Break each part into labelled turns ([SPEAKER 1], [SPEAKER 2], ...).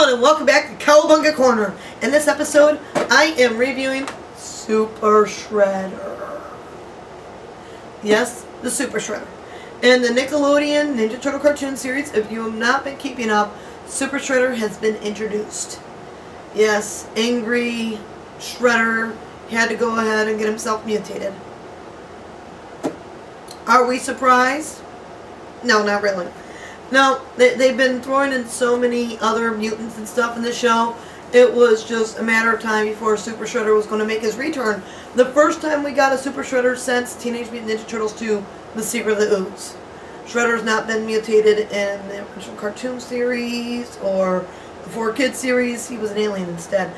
[SPEAKER 1] everyone, and welcome back to Cowabunga Corner. In this episode, I am reviewing Super Shredder. Yes, the Super Shredder. In the Nickelodeon Ninja Turtle cartoon series, if you have not been keeping up, Super Shredder has been introduced. Yes, angry Shredder had to go ahead and get himself mutated. Are we surprised? No, not really. No, they've been throwing in so many other mutants and stuff in the show. It was just a matter of time before Super Shredder was going to make his return. The first time we got a Super Shredder since Teenage Mutant Ninja Turtles 2, The Secret of the Ooze. Shredder's not been mutated in the original cartoon series or the 4Kids series. He was an alien instead.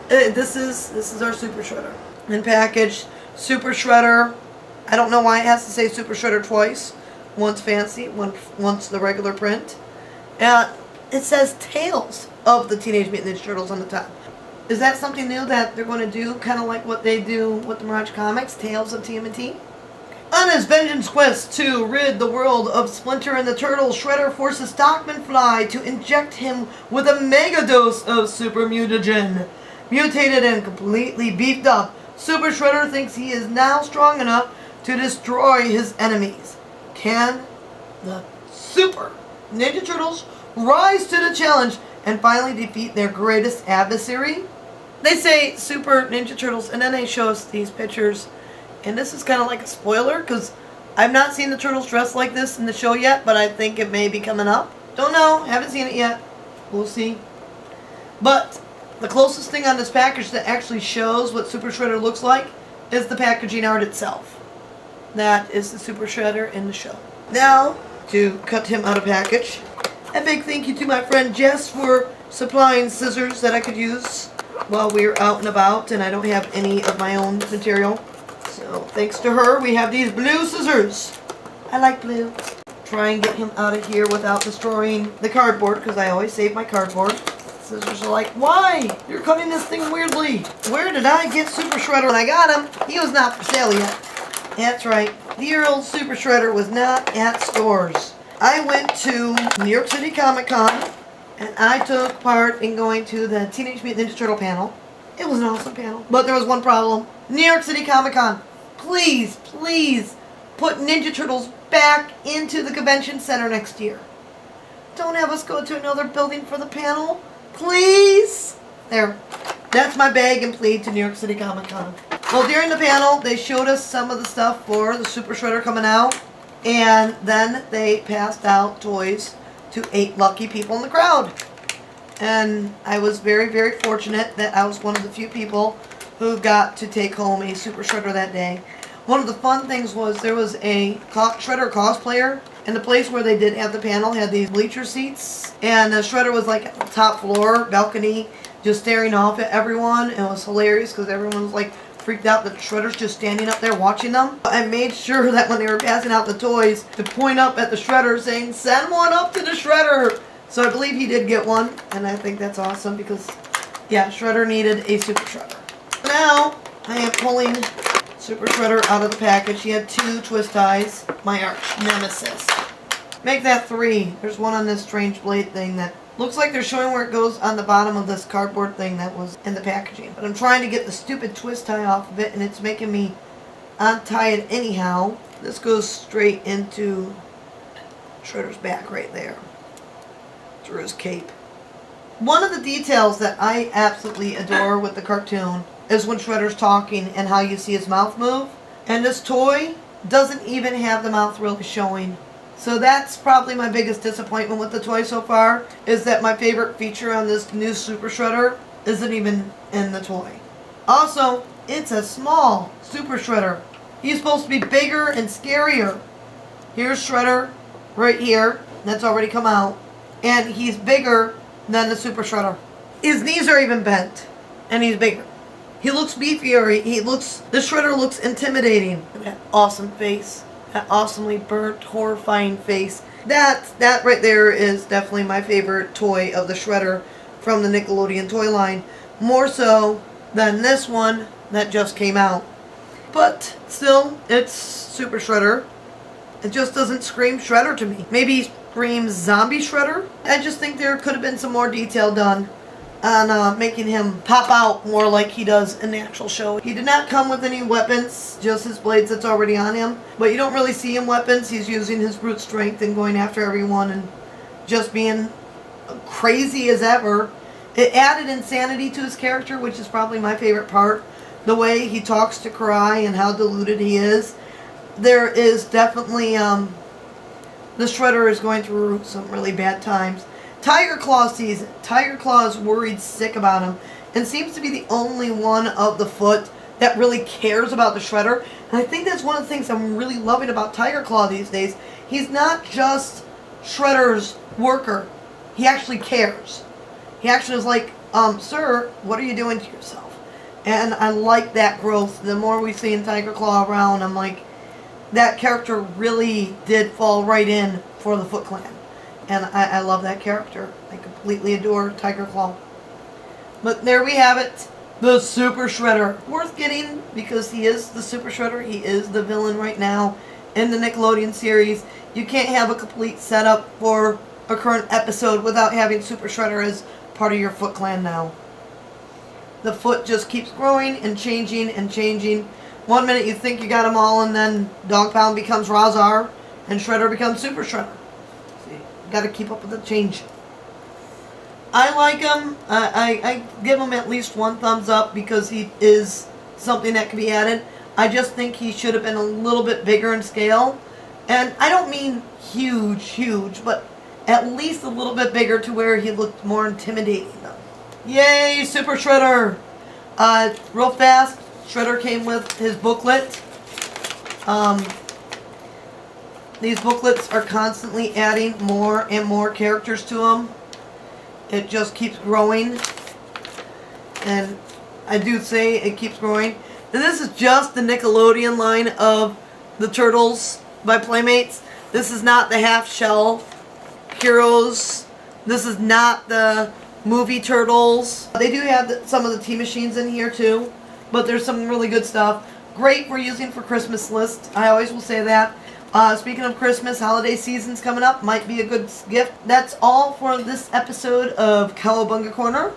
[SPEAKER 1] This is our Super Shredder. In package, Super Shredder. I don't know why it has to say Super Shredder twice. Once fancy, once the regular print. It says Tales of the Teenage Mutant Ninja Turtles on the top. Is that something new that they're going to do, kind of like what they do with the Mirage Comics, Tales of TMNT? On his vengeance quest to rid the world of Splinter and the Turtles, Shredder forces Stockman Fly to inject him with a mega dose of Super Mutagen. Mutated and completely beefed up, Super Shredder thinks he is now strong enough to destroy his enemies. Can the Super Ninja Turtles rise to the challenge and finally defeat their greatest adversary? They say Super Ninja Turtles, and then they show us these pictures, and this is kind of like a spoiler because I've not seen the Turtles dressed like this in the show yet, but I think it may be coming up. Don't know, haven't seen it yet. We'll see. But the closest thing on this package that actually shows what Super Shredder looks like is the packaging art itself. That is the Super Shredder in the show. Now, to cut him out of package, a big thank you to my friend Jess for supplying scissors that I could use while we were out and about, and I don't have any of my own material. So, thanks to her, we have these blue scissors. I like blue. Try and get him out of here without destroying the cardboard, because I always save my cardboard. Scissors are like, why? You're cutting this thing weirdly. Where did I get Super Shredder when I got him? He was not for sale yet. That's right. The year old Super Shredder was not at stores. I went to New York City Comic Con and I took part in going to the Teenage Mutant Ninja Turtle panel. It was an awesome panel. But there was one problem. New York City Comic Con, please, please put Ninja Turtles back into the convention center next year. Don't have us go to another building for the panel. Please. There. That's my beg and plead to New York City Comic Con. Well, during the panel, they showed us some of the stuff for the Super Shredder coming out, and then they passed out toys to 8 lucky people in the crowd. And I was very, very fortunate that I was one of the few people who got to take home a Super Shredder that day. One of the fun things was there was a Shredder cosplayer, and the place where they did have the panel had these bleacher seats, and the Shredder was like at the top floor, balcony, just staring off at everyone. It was hilarious because everyone was like freaked out that Shredder's just standing up there watching them. I made sure that when they were passing out the toys to point up at the Shredder saying, send one up to the Shredder. So I believe he did get one, and I think that's awesome because, yeah, Shredder needed a Super Shredder. Now, I am pulling Super Shredder out of the package. He had 2 twist ties, my arch nemesis. Make that 3. There's one on this strange blade thing that looks like they're showing where it goes on the bottom of this cardboard thing that was in the packaging. But I'm trying to get the stupid twist tie off of it, and it's making me untie it anyhow. This goes straight into Shredder's back right there, through his cape. One of the details that I absolutely adore with the cartoon is when Shredder's talking and how you see his mouth move. And this toy doesn't even have the mouth really showing. So that's probably my biggest disappointment with the toy so far, is that my favorite feature on this new Super Shredder isn't even in the toy. Also, it's a small Super Shredder. He's supposed to be bigger and scarier. Here's Shredder right here. That's already come out. And he's bigger than the Super Shredder. His knees are even bent. And he's bigger. He looks beefier. The Shredder looks intimidating. That awesome face. That awesomely burnt, horrifying face. That right there is definitely my favorite toy of the Shredder from the Nickelodeon toy line. More so than this one that just came out. But still, it's Super Shredder. It just doesn't scream Shredder to me. Maybe Extreme Zombie Shredder. I just think there could have been some more detail done on making him pop out more like he does in the actual show. He did not come with any weapons, just his blades that's already on him. But you don't really see him weapons. He's using his brute strength and going after everyone and just being crazy as ever. It added insanity to his character, which is probably my favorite part. The way he talks to Karai and how deluded he is. There is definitely, the Shredder is going through some really bad times. Tiger Claw sees it. Tiger Claw is worried sick about him and seems to be the only one of the Foot that really cares about the Shredder. And I think that's one of the things I'm really loving about Tiger Claw these days. He's not just Shredder's worker. He actually cares. He actually is like, sir, what are you doing to yourself? And I like that growth. The more we see in Tiger Claw around, I'm like, that character really did fall right in for the Foot Clan. And I love that character. I completely adore Tiger Claw. But there we have it. The Super Shredder. Worth getting because he is the Super Shredder. He is the villain right now in the Nickelodeon series. You can't have a complete setup for a current episode without having Super Shredder as part of your Foot Clan now. The Foot just keeps growing and changing and changing. One minute you think you got them all, and then Dog Pound becomes Razar, and Shredder becomes Super Shredder. See, you got to keep up with the change. I like him. I give him at least one thumbs up because he is something that can be added. I just think he should have been a little bit bigger in scale. And I don't mean huge, but at least a little bit bigger to where he looked more intimidating. Yay, Super Shredder! Real fast, Shredder came with his booklet. These booklets are constantly adding more and more characters to them. It just keeps growing. And I do say it keeps growing. And this is just the Nickelodeon line of the Turtles by Playmates. This is not the half-shell heroes. This is not the movie Turtles. They do have some of the T-Machines in here too. But there's some really good stuff. Great for using for Christmas list. I always will say that. Speaking of Christmas, holiday season's coming up. Might be a good gift. That's all for this episode of Cowabunga Corner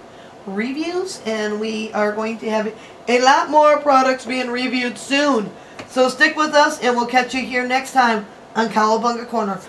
[SPEAKER 1] reviews. And we are going to have a lot more products being reviewed soon. So stick with us and we'll catch you here next time on Cowabunga Corner.